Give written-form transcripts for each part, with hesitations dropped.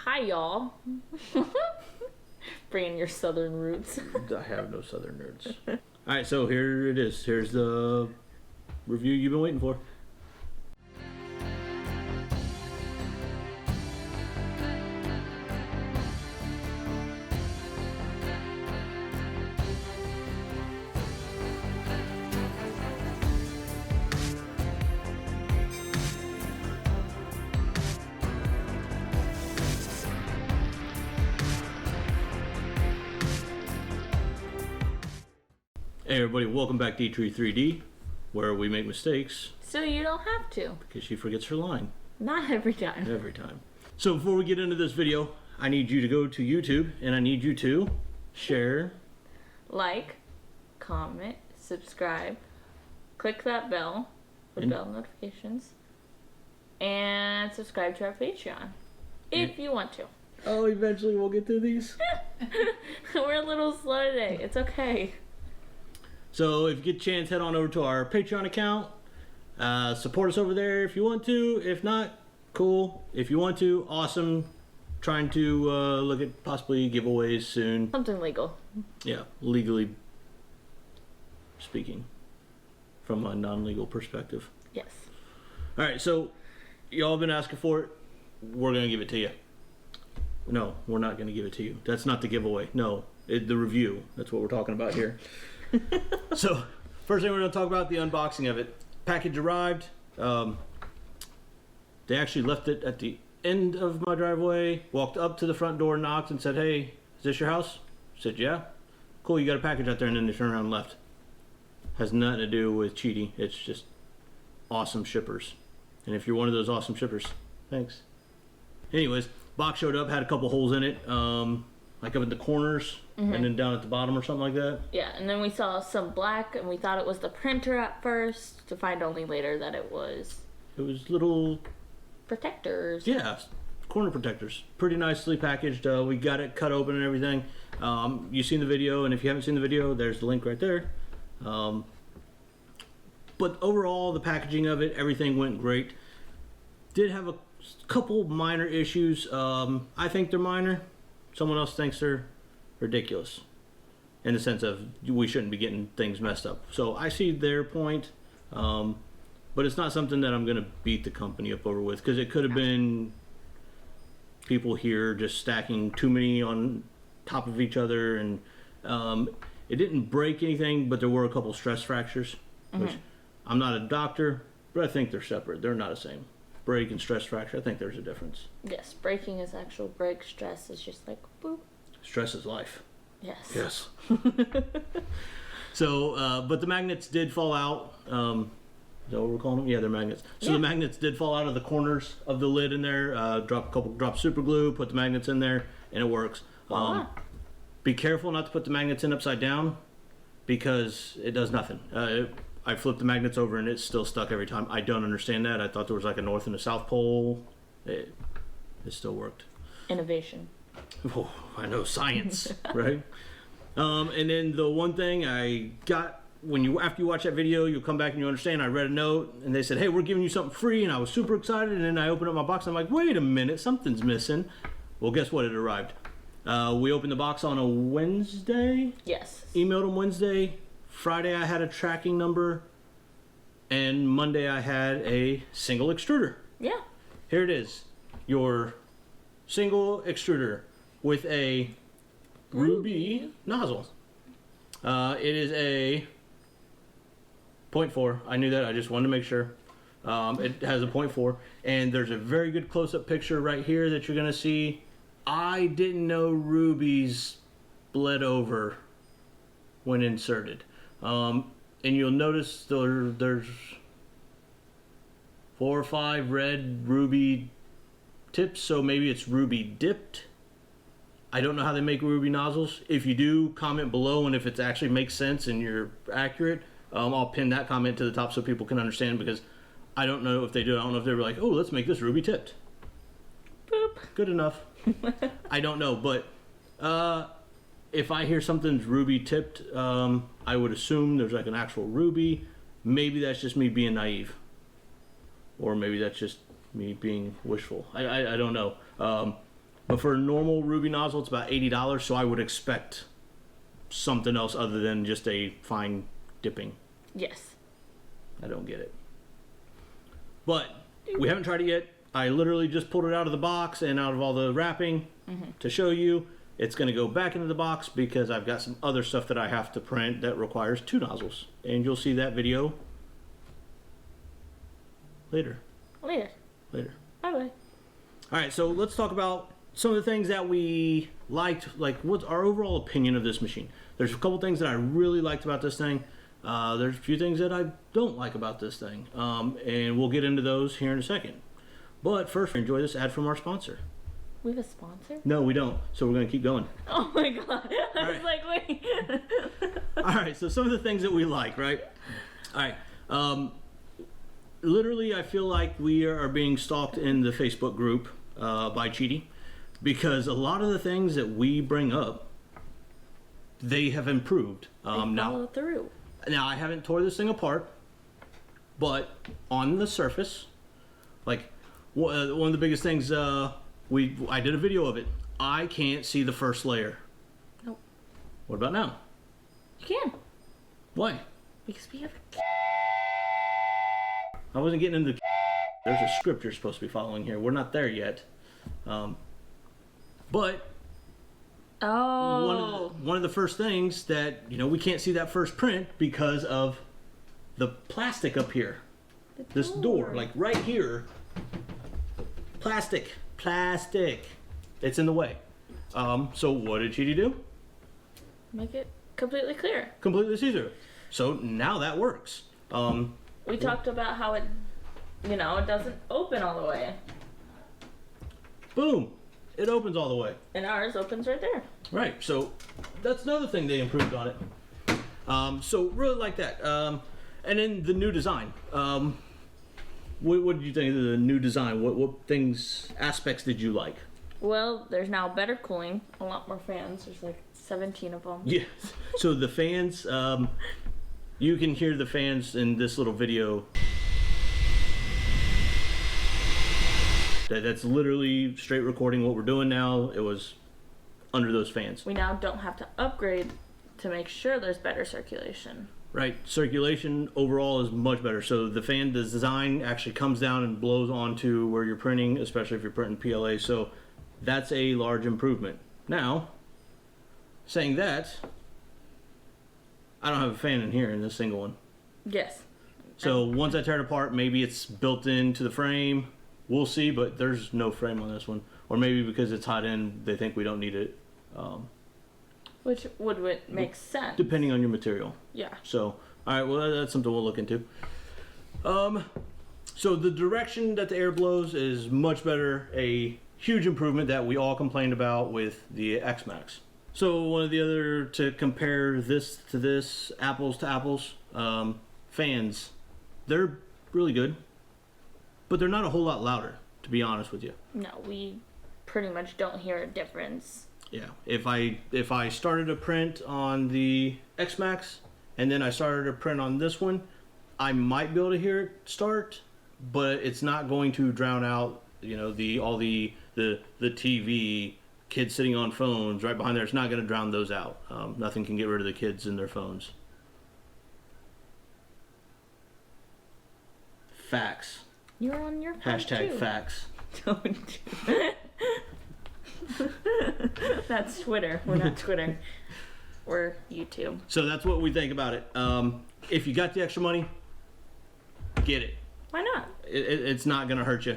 Hi, y'all. Bringing your southern roots. I have no southern roots. Alright, so here it is. Here's the review you've been waiting for. Hey everybody, welcome back to Tree 3D, where we make mistakes. So you don't have to. Because she forgets her line. Not every time. Every time. So before we get into this video, I need you to go to YouTube, and I need you to share, Like, comment, subscribe, click that bell with bell notifications, and subscribe to our Patreon if you want to. Oh, eventually we'll get through these. We're a little slow today. It's okay. So if you get a chance, head on over to our Patreon account. Support us over there if you want to. If not, cool. If you want to, awesome. Trying to look at possibly giveaways soon. Something legal. Yeah, legally speaking, from a non-legal perspective. Yes. All right, so y'all have been asking for it. We're gonna give it to you. No, we're not gonna give it to you. That's not the giveaway. No, the review. That's what we're talking about here. So, first thing we're going to talk about, the unboxing of it. Package arrived. They actually left it at the end of my driveway, walked up to the front door, knocked, and said, "Hey, is this your house?" I said, "Yeah." "Cool, you got a package out there," and then they turned around and left. Has nothing to do with Qidi. It's just awesome shippers. And if you're one of those awesome shippers, thanks. Anyways, box showed up, had a couple holes in it. Like up at the corners, and then down at the bottom or something like that. Yeah, and then we saw some black, and we thought it was the printer at first, to find only later that it was... It was little... protectors. Yeah, corner protectors. Pretty nicely packaged. We got it cut open and everything. You've seen the video, and if you haven't seen the video, there's the link right there. But overall, the packaging of it, everything went great. Did have a couple minor issues. I think they're minor. Someone else thinks they're ridiculous in the sense of we shouldn't be getting things messed up. So I see their point, but it's not something that I'm going to beat the company up over with, because it could have been people here just stacking too many on top of each other, and it didn't break anything, but there were a couple stress fractures, which I'm not a doctor, but I think they're separate. They're not the same. Break and stress fracture, I think there's a difference. Yes, breaking is actual break. Stress is just like boop. Stress is life. Yes. Yes. So, but the magnets did fall out. Is that what we're calling them? Yeah, they're magnets. So the magnets did fall out of the corners of the lid in there. Drop a couple drops super glue, put the magnets in there, and it works. Be careful not to put the magnets in upside down, because it does nothing. I flipped the magnets over and it's still stuck every time. I don't understand that. I thought there was like a north and a south pole. It still worked. Innovation. Oh, I know science, right? And then the one thing I got, after you watch that video, you'll come back and you understand. I read a note and they said, "Hey, we're giving you something free," and I was super excited. And then I opened up my box and I'm like, "Wait a minute, something's missing." Well, guess what? It arrived. We opened the box on a Wednesday. Yes. Emailed them Wednesday. Friday I had a tracking number, and Monday I had a single extruder. Yeah. Here it is, your single extruder with a ruby nozzle. It is a 0.4. I knew that. I just wanted to make sure. It has a 0.4, and there's a very good close-up picture right here that you're gonna see. I didn't know rubies bled over when inserted. And you'll notice there's 4 or 5 red ruby tips, so maybe it's ruby dipped. I don't know how they make ruby nozzles. If you do, comment below, and if it actually makes sense and you're accurate, I'll pin that comment to the top so people can understand, because I don't know if they do. I don't know if they were like, "Oh, let's make this ruby tipped." Boop. Good enough. I don't know, but if I hear something's ruby tipped, I would assume there's like an actual ruby. Maybe that's just me being naive, or maybe that's just me being wishful. I don't know. But for a normal ruby nozzle, it's about $80. So I would expect something else other than just a fine dipping. Yes. I don't get it. But we haven't tried it yet. I literally just pulled it out of the box and out of all the wrapping to show you. It's going to go back into the box because I've got some other stuff that I have to print that requires 2 nozzles. And you'll see that video later. Later. Bye-bye. All right, so let's talk about some of the things that we liked. Like, what's our overall opinion of this machine? There's a couple things that I really liked about this thing. There's a few things that I don't like about this thing. And we'll get into those here in a second. But first, enjoy this ad from our sponsor. We have a sponsor? No, we don't. So we're going to keep going. Oh my god. I was like, wait. All right, so some of the things that we like, right? All right. Literally, I feel like we are being stalked in the Facebook group by Qidi because a lot of the things that we bring up, they have improved. Follow through. Now, I haven't tore this thing apart, but on the surface, like one of the biggest things, I did a video of it. I can't see the first layer. Nope. What about now? You can. Why? Because we have I wasn't getting into the there's a script you're supposed to be following here. We're not there yet. But one of the first things that, we can't see that first print because of the plastic up here. This door, like right here. Plastic. It's in the way. So what did Qidi do? Make it completely clear. Completely see-through. So now that works. We talked about how it, it doesn't open all the way. Boom. It opens all the way. And ours opens right there. Right. So that's another thing they improved on it. So really like that. And then the new design. What did you think of the new design? What aspects did you like? Well, there's now better cooling, a lot more fans. There's like 17 of them. Yes. So the fans, you can hear the fans in this little video. That's literally straight recording what we're doing now. It was under those fans. We now don't have to upgrade to make sure there's better circulation. Right, circulation overall is much better. So the design actually comes down and blows onto where you're printing, especially if you're printing PLA. So that's a large improvement. Now, saying that, I don't have a fan in here in this single one. Yes. So once I tear it apart, maybe it's built into the frame. We'll see, but there's no frame on this one. Or maybe because it's hot in, they think we don't need it. Which would make sense. Depending on your material. Yeah. So, all right, well, that's something we'll look into. So the direction that the air blows is much better. A huge improvement that we all complained about with the X-Max. So one of the other, to compare this to this, apples to apples, fans, they're really good, but they're not a whole lot louder, to be honest with you. No, we pretty much don't hear a difference. Yeah, if I started a print on the X-Max and then I started a print on this one, I might be able to hear it start, but it's not going to drown out, all the TV, kids sitting on phones right behind there. It's not going to drown those out. Nothing can get rid of the kids and their phones. Facts. You're on your phone Hashtag too. facts. Don't do that. That's Twitter. We're not Twitter. We're YouTube. So that's what we think about it. If you got the extra money, get it. Why not? It's not going to hurt you.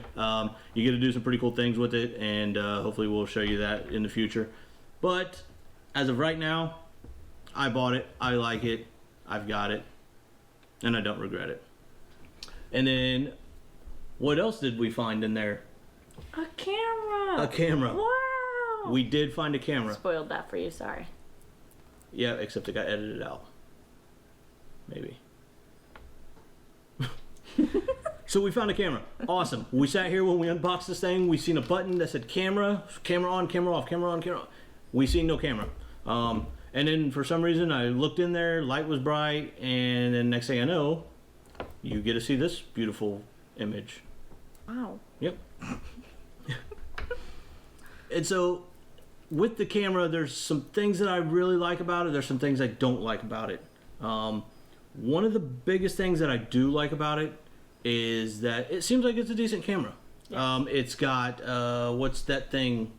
You get to do some pretty cool things with it, and hopefully we'll show you that in the future. But as of right now, I bought it. I like it. I've got it. And I don't regret it. And then, what else did we find in there? A camera. A camera. Wow. We did find a camera. Spoiled that for you, sorry. Yeah, except it got edited out. Maybe. So we found a camera. Awesome. We sat here when we unboxed this thing. We seen a button that said camera, camera on, camera off, camera on, camera off. We seen no camera. And then for some reason I looked in there, light was bright, and then next thing I know, you get to see this beautiful image. Wow. Yep. And so with the camera, there's some things that I really like about it. There's some things I don't like about it. One of the biggest things that I do like about it is that it seems like it's a decent camera. Yes. It's got, what's that thing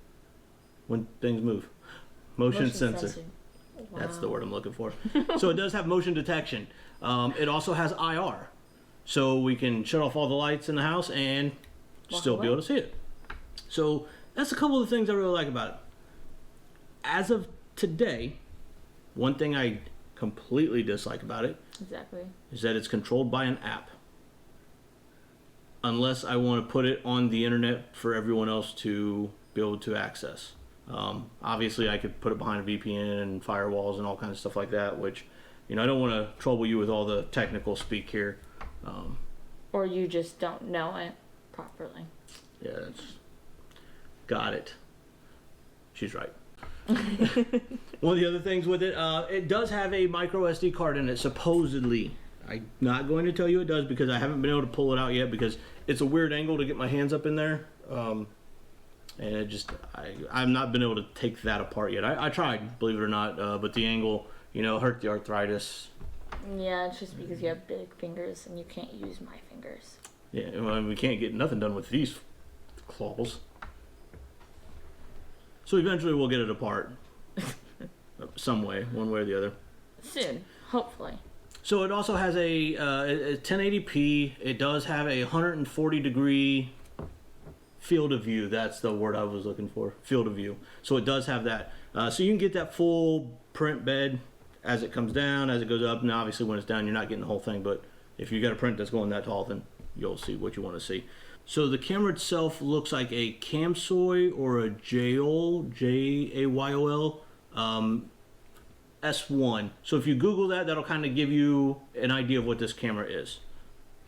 when things move? Motion sensor. Wow. That's the word I'm looking for. So it does have motion detection. It also has IR. So we can shut off all the lights in the house and still be able to see it. So that's a couple of the things I really like about it. As of today, one thing I completely dislike about it is that it's controlled by an app. Unless I want to put it on the internet for everyone else to be able to access. Obviously, I could put it behind a VPN and firewalls and all kinds of stuff like that, which, I don't want to trouble you with all the technical speak here. Or you just don't know it properly. Yeah, got it. She's right. One of the other things with it, it does have a micro SD card in it, supposedly. I'm not going to tell you it does because I haven't been able to pull it out yet because it's a weird angle to get my hands up in there. And it just, I've not been able to take that apart yet. I tried, believe it or not, but the angle, hurt the arthritis. Yeah, it's just because you have big fingers and you can't use my fingers. Yeah, well, we can't get nothing done with these claws. So eventually we'll get it apart. Some way, one way or the other. Soon, hopefully. So it also has a 1080p. It does have a 140 degree field of view. That's the word I was looking for. Field of view. So it does have that. So you can get that full print bed as it comes down, as it goes up. Now obviously when it's down you're not getting the whole thing, but if you got a print that's going that tall, then you'll see what you want to see. So the camera itself looks like a Camsoy or a Jayol, Jayol, S1. So if you Google that, that'll kind of give you an idea of what this camera is.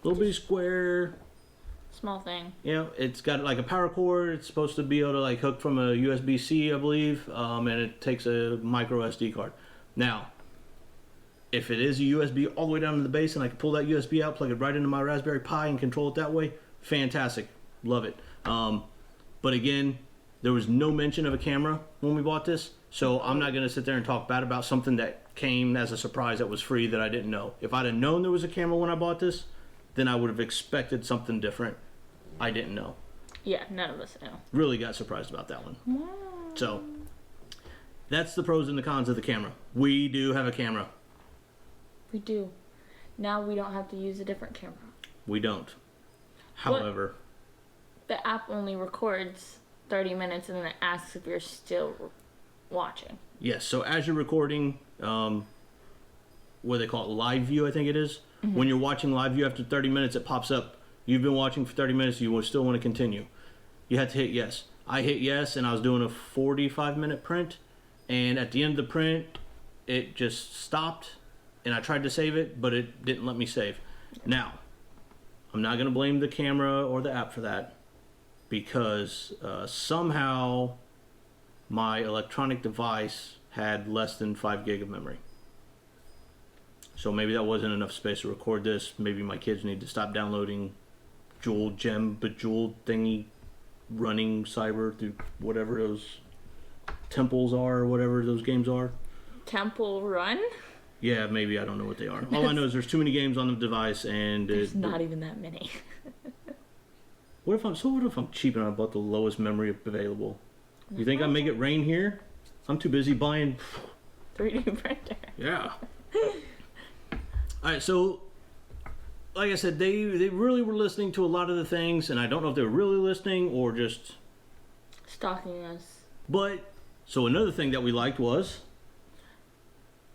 A little bitty square. Small thing. It's got like a power cord. It's supposed to be able to like hook from a USB-C, I believe, and it takes a micro SD card. Now, if it is a USB all the way down to the base and I can pull that USB out, plug it right into my Raspberry Pi and control it that way, fantastic. Love it. But again, there was no mention of a camera when we bought this, so I'm not going to sit there and talk bad about something that came as a surprise that was free that I didn't know. If I'd have known there was a camera when I bought this, then I would have expected something different. I didn't know. Yeah, none of us know. Really got surprised about that one. Wow. So, that's the pros and the cons of the camera. We do have a camera. We do. Now we don't have to use a different camera. We don't. However, the app only records 30 minutes and then it asks if you're still watching. Yes, so as you're recording, what they call it, live view, I think it is. Mm-hmm. When you're watching live view after 30 minutes, it pops up. You've been watching for 30 minutes, you will still want to continue. You have to hit yes. I hit yes, and I was doing a 45-minute print, and at the end of the print, it just stopped, and I tried to save it, but it didn't let me save. Now, I'm not going to blame the camera or the app for that, because somehow my electronic device had less than 5 gig of memory. So maybe that wasn't enough space to record this. Maybe my kids need to stop downloading Bejeweled thingy running cyber through whatever those temples are or whatever those games are. Temple Run? Yeah, maybe. I don't know what they are. All I know is there's too many games on the device, and there's not even that many. What if I'm cheap and I bought the lowest memory available? You think I make it rain here? I'm too busy buying 3D printer. Yeah. All right, so like I said, they really were listening to a lot of the things, and I don't know if they were really listening or just stalking us. But so another thing that we liked was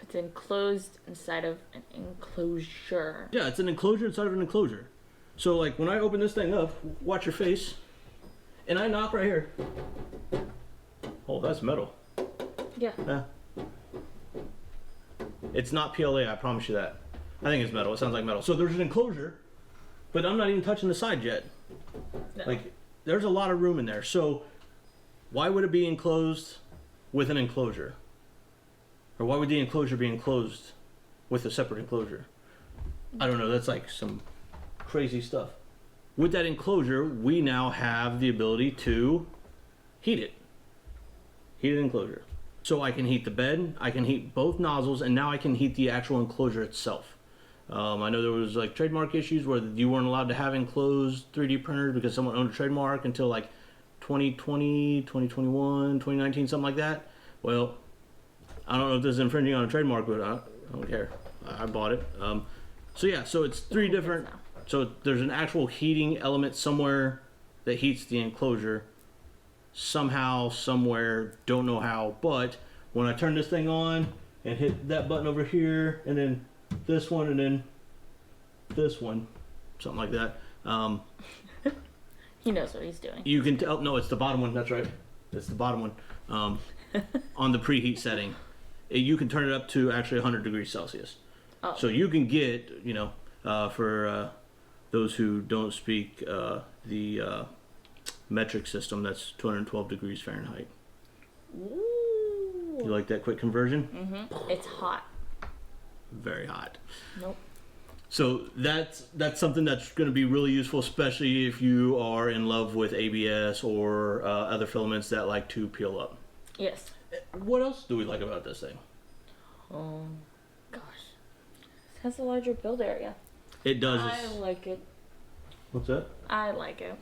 it's enclosed inside of an enclosure. Yeah, it's an enclosure inside of an enclosure. So like when I open this thing up, watch your face, and I knock right here. Oh, that's metal. Yeah. It's not PLA, I promise you that. I think it's metal. It sounds like metal. So there's an enclosure, but I'm not even touching the side yet. No. Like, there's a lot of room in there. So why would it be enclosed with an enclosure? Or why would the enclosure be enclosed with a separate enclosure? I don't know. That's like some crazy stuff. With that enclosure, we now have the ability to heat it. heated enclosure. So I can heat the bed, I can heat both nozzles, and now I can heat the actual enclosure itself. I know there was like trademark issues where you weren't allowed to have enclosed 3D printers because someone owned a trademark until like 2020, 2021, 2019, something like that. Well, I don't know if this is infringing on a trademark, but I don't care. I bought it. So yeah, so it's three different. So there's an actual heating element somewhere that heats the enclosure. Somehow, somewhere, don't know how, but when I turn this thing on and hit that button over here, and then this one, and then this one, something like that. He knows what he's doing. You can tell. No, it's the bottom one. That's right. It's the bottom one. On the preheat setting, you can turn it up to actually 100 degrees Celsius. Oh. So you can get, for those who don't speak the metric system, that's 212 degrees Fahrenheit. Ooh. You like that quick conversion? Mm-hmm. It's hot. Very hot. Nope. So that's something that's going to be really useful, especially if you are in love with ABS or other filaments that like to peel up. Yes. What else do we like about this thing? Oh, gosh. It has a larger build area. It does. I like it. What's that? I like it.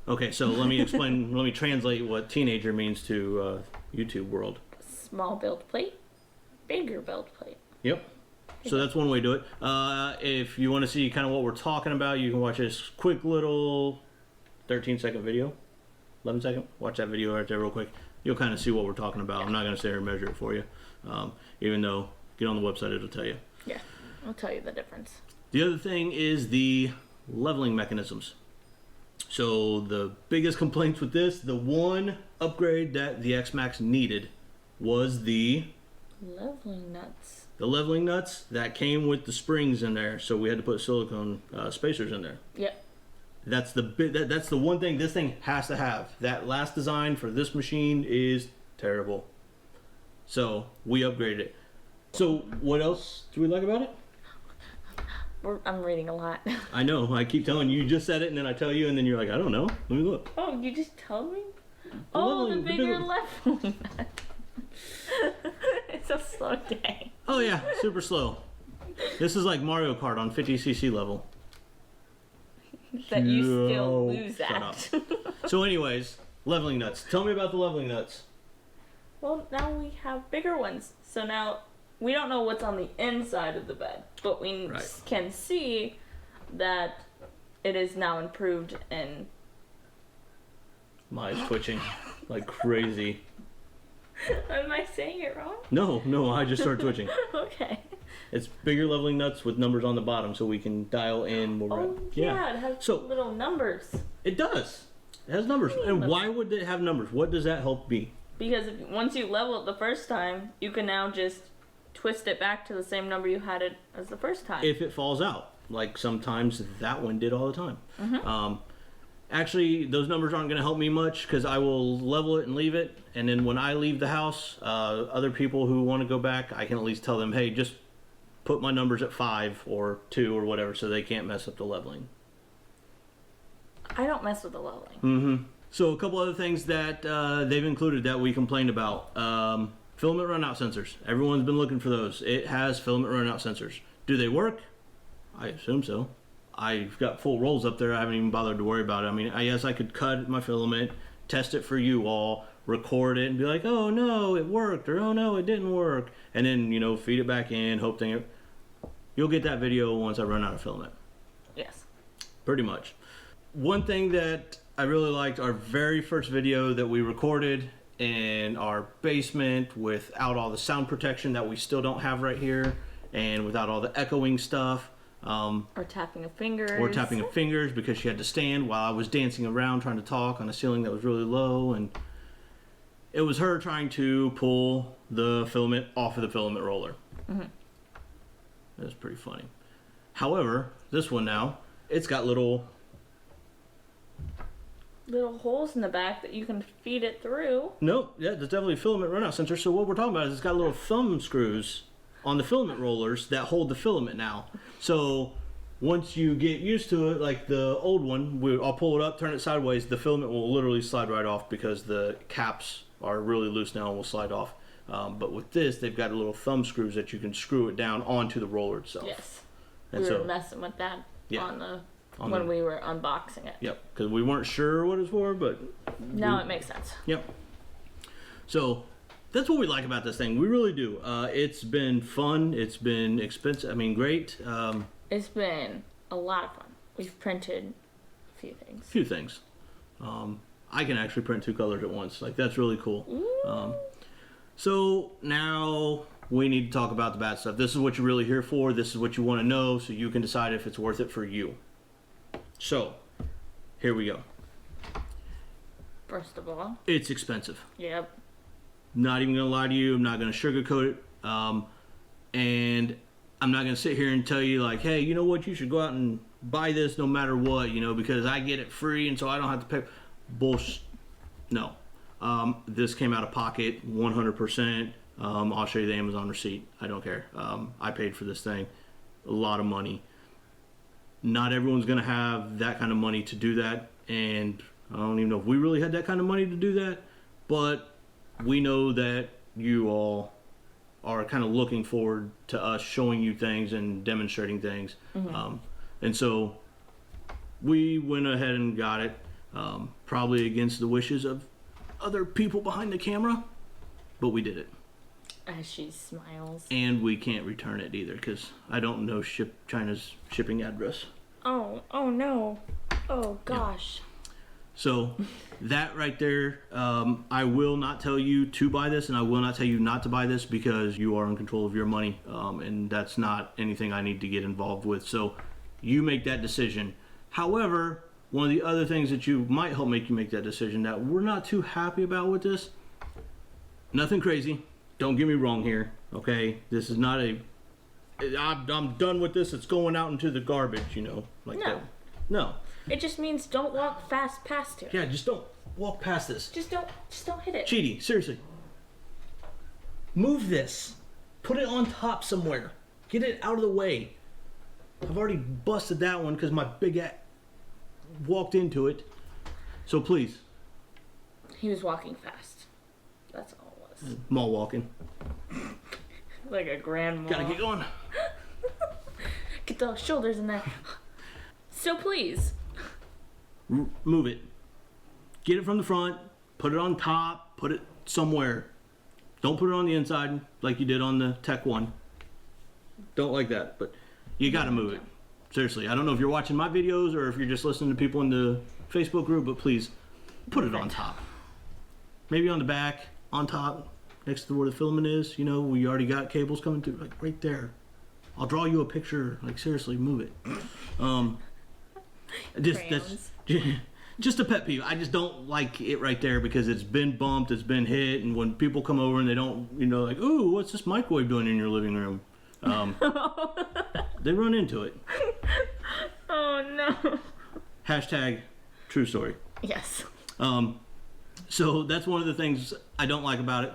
Okay, so let me explain. Let me translate what teenager means to YouTube world. Small build plate, bigger build plate. Yep. So that's one way to do it. If you want to see kind of what we're talking about, you can watch this quick little 13-second video. 11-second. Watch that video right there real quick. You'll kind of see what we're talking about. I'm not going to sit here and measure it for you. Even though, get on the website, it'll tell you. Yeah, I'll tell you the difference. The other thing is the leveling mechanisms. So the biggest complaints with this, the one upgrade that the X-Max needed was the leveling nuts. The leveling nuts that came with the springs in there, so we had to put silicone spacers in there. Yep. That's the one thing this thing has to have. That last design for this machine is terrible. So we upgraded it. So what else do we like about it? I'm reading a lot. I know. I keep telling you. You just said it, and then I tell you, and then you're like, I don't know. Let me look. Oh, you just told me? Leveling, the bigger leveling nut. It's a slow day. Oh yeah, super slow. This is like Mario Kart on 50cc level. That you still lose Shut at. up. So anyways, leveling nuts. Tell me about the leveling nuts. Well, now we have bigger ones. So now we don't know what's on the inside of the bed, but we can see that it is now improved in... My eyes twitching like crazy. Am I saying it wrong? No, I just started twitching. Okay. It's bigger leveling nuts with numbers on the bottom so we can dial in more. Oh, yeah, it has little numbers. It does. It has numbers. And why would it have numbers? What does that help be? Because once you level it the first time, you can now just twist it back to the same number you had it as the first time. If it falls out. Like sometimes that one did all the time. Mm-hmm. Actually, those numbers aren't going to help me much because I will level it and leave it. And then when I leave the house, other people who want to go back, I can at least tell them, hey, just put my numbers at 5 or 2 or whatever so they can't mess up the leveling. I don't mess with the leveling. Mm-hmm. So a couple other things that they've included that we complained about. Filament runout sensors. Everyone's been looking for those. It has filament runout sensors. Do they work? I assume so. I've got full rolls up there. I haven't even bothered to worry about it. I mean, I could cut my filament, test it for you all, record it, and be like, oh no, it worked, or oh no, it didn't work. And then, feed it back in, hope thing. You'll get that video once I run out of filament. Yes. Pretty much. One thing that I really liked, our very first video that we recorded in our basement without all the sound protection that we still don't have right here, and without all the echoing stuff. Or tapping of fingers. Or tapping of fingers because she had to stand while I was dancing around trying to talk on a ceiling that was really low. And it was her trying to pull the filament off of the filament roller. Mm-hmm. It was pretty funny. However, this one now, it's got little holes in the back that you can feed it through. Nope, yeah, there's definitely a filament runout sensor. So what we're talking about is it's got little thumb screws on the filament rollers that hold the filament now. So once you get used to it, like the old one, I'll pull it up, turn it sideways, the filament will literally slide right off because the caps are really loose now and will slide off. But with this, they've got little thumb screws that you can screw it down onto the roller itself. Yes. And we were messing with that when we were unboxing it. Yep, because we weren't sure what it's for, but now it makes sense. Yep. So that's what we like about this thing. We really do. It's been fun. It's been expensive. I mean, great. It's been a lot of fun. We've printed a few things. I can actually print 2 colors at once. Like, that's really cool. So now we need to talk about the bad stuff. This is what you're really here for. This is what you want to know, so you can decide if it's worth it for you. So here we go. First of all, it's expensive. Yep. Not even gonna lie to you. I'm not gonna sugarcoat it. And I'm not gonna sit here and tell you like, hey, you know what? You should go out and buy this no matter what, because I get it free and so I don't have to pay. Bullshit. No. This came out of pocket 100%. I'll show you the Amazon receipt. I don't care. I paid for this thing. A lot of money. Not everyone's gonna have that kind of money to do that, and I don't even know if we really had that kind of money to do that, but we know that you all are kind of looking forward to us showing you things and demonstrating things. And so we went ahead and got it, probably against the wishes of other people behind the camera, but we did it. As she smiles. And we can't return it either because I don't know China's shipping address. Oh no. Oh gosh. Yeah. So that right there, I will not tell you to buy this, and I will not tell you not to buy this because you are in control of your money, and that's not anything I need to get involved with. So you make that decision. However, one of the other things that you might help make you make that decision that we're not too happy about with this, nothing crazy. Don't get me wrong here, okay? This is not I'm done with this. It's going out into the garbage, like that. No. It just means don't walk fast past it. Yeah, just don't walk past this. Just don't hit it. Qidi, seriously. Move this. Put it on top somewhere. Get it out of the way. I've already busted that one because my big walked into it. So please. He was walking fast. That's all it was. Mall walking. Like a grand mall. Gotta get going. Get those shoulders in there. So please. Move it. Get it from the front. Put it on top. Put it somewhere. Don't put it on the inside like you did on the Tech one. Don't like that, but you gotta move it. Seriously, I don't know if you're watching my videos or if you're just listening to people in the Facebook group, but please put it on top. Maybe on the back, on top, next to where the filament is. We already got cables coming through, like right there. I'll draw you a picture. Like seriously, move it. That's just a pet peeve. I just don't like it right there because it's been bumped, it's been hit, and when people come over and they don't, like, ooh, what's this microwave doing in your living room? They run into it. Oh no. Hashtag true story. Yes. So that's one of the things I don't like about it.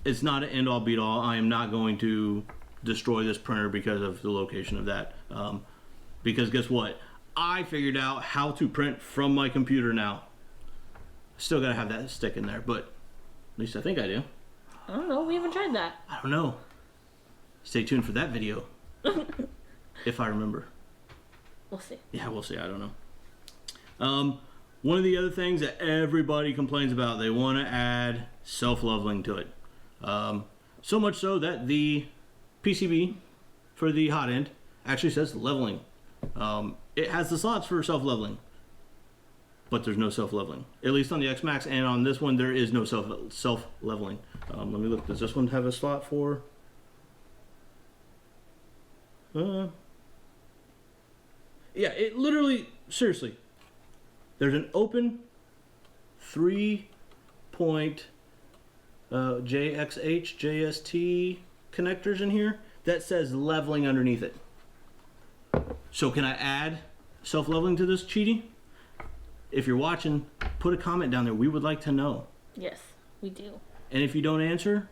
It's not an end all beat all. I am not going to destroy this printer because of the location of that. Because guess what? I figured out how to print from my computer now. Still gotta have that stick in there, but at least I think I do. I don't know. We haven't tried that. I don't know. Stay tuned for that video. If I remember. We'll see. Yeah, we'll see. I don't know. One of the other things that everybody complains about, they want to add self-leveling to it. So much so that the PCB for the hot end actually says leveling. It has the slots for self-leveling, but there's no self-leveling. At least on the X-Max, and on this one there is no self-leveling. Let me look. Does this one have a slot for? Yeah, it literally, seriously, there's an open 3-point JXH JST connectors in here that says leveling underneath it. So can I add self-leveling to this, Qidi? If you're watching, put a comment down there. We would like to know. Yes, we do. And if you don't answer,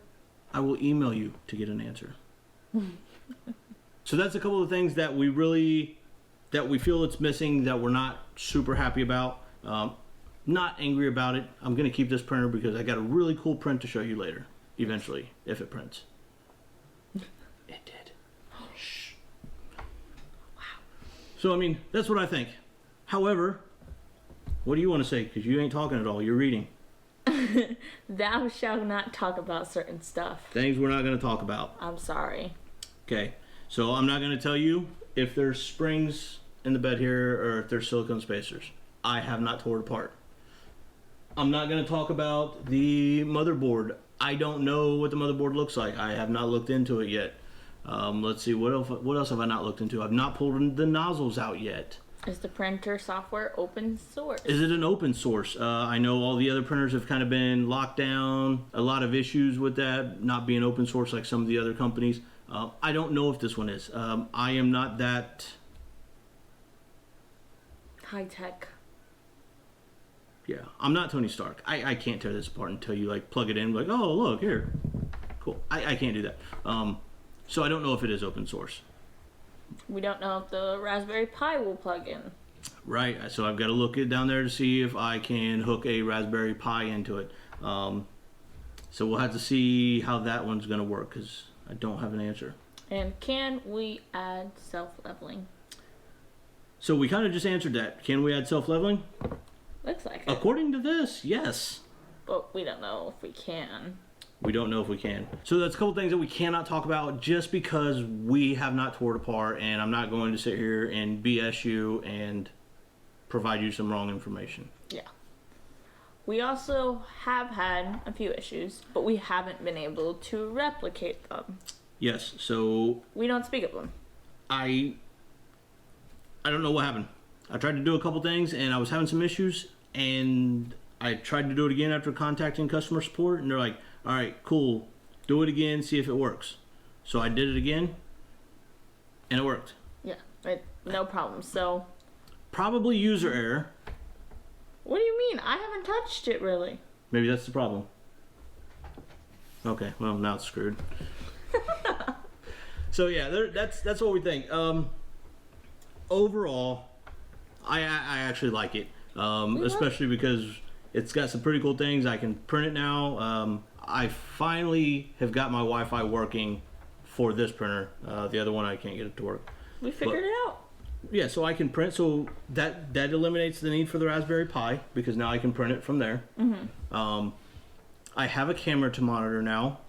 I will email you to get an answer. So that's a couple of things that we feel it's missing, that we're not super happy about. not angry about it. I'm going to keep this printer because I got a really cool print to show you later, eventually, if it prints. It did. Shh. Wow. So, I mean, that's what I think. However, what do you want to say? Because you ain't talking at all. You're reading. Thou shalt not talk about certain stuff. Things we're not going to talk about. I'm sorry. Okay. So, I'm not going to tell you if there's springs in the bed here or if there's silicone spacers. I have not tore it apart. I'm not going to talk about the motherboard. I don't know what the motherboard looks like. I have not looked into it yet. Let's see, what else have I not looked into? I've not pulled the nozzles out yet. Is the printer software open source? Is it an open source? I know all the other printers have kind of been locked down. A lot of issues with that, not being open source like some of the other companies. I don't know if this one is. I am not that... high tech. Yeah, I'm not Tony Stark. I can't tear this apart until you like plug it in. Like, oh look here, cool. I can't do that. So I don't know if it is open source. We don't know if the Raspberry Pi will plug in. Right. So I've got to look it down there to see if I can hook a Raspberry Pi into it. So we'll have to see how that one's going to work because I don't have an answer. And can we add self-leveling? So we kind of just answered that. Can we add self-leveling? Looks like it. According to this, yes. But we don't know if we can. We don't know if we can. So that's a couple things that we cannot talk about just because we have not tore it apart, and I'm not going to sit here and BS you and provide you some wrong information. Yeah. We also have had a few issues, but we haven't been able to replicate them. Yes, so... we don't speak of them. I don't know what happened. I tried to do a couple things, and I was having some issues, and I tried to do it again after contacting customer support, and they're like, all right, cool, do it again, see if it works. So I did it again, and it worked. Yeah, no problem. So probably user error. What do you mean? I haven't touched it really. Maybe that's the problem. Okay, well, now it's screwed. So yeah, that's what we think. Overall, I actually like it, especially because it's got some pretty cool things. I can print it now. I finally have got my Wi-Fi working for this printer. The other one I can't get it to work. We figured it out. Yeah, so I can print. So that eliminates the need for the Raspberry Pi because now I can print it from there. Mm-hmm. I have a camera to monitor now.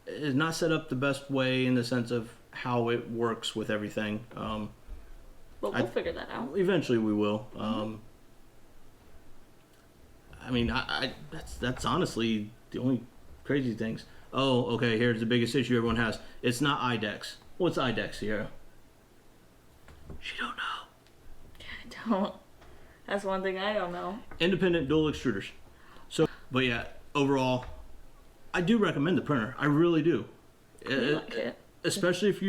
It's not set up the best way in the sense of how it works with everything. But we'll figure that out. Eventually we will. Mm-hmm. I mean, that's honestly the only crazy things. Oh, okay, here's the biggest issue everyone has. It's not IDEX. What's IDEX, Sierra? She don't know. I don't. That's one thing I don't know. Independent dual extruders. So, but yeah, overall, I do recommend the printer. I really do. I like it. Especially if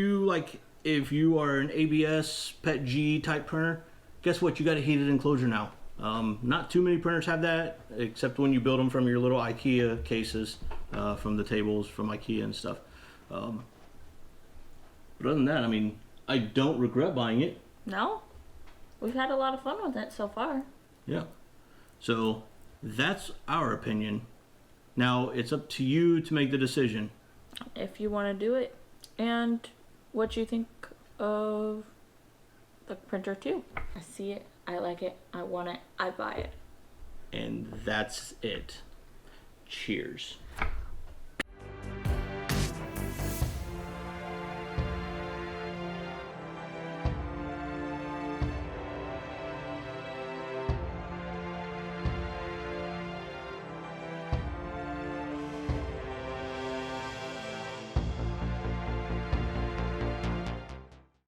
you are an ABS PETG type printer. Guess what? You got a heated enclosure now. Not too many printers have that, except when you build them from your little IKEA cases, from the tables from IKEA and stuff. But other than that, I mean, I don't regret buying it. No, we've had a lot of fun with it so far. Yeah. So that's our opinion. Now it's up to you to make the decision. If you want to do it, and what you think of the printer too. I see it. I like it. I want it. I buy it. And that's it. Cheers.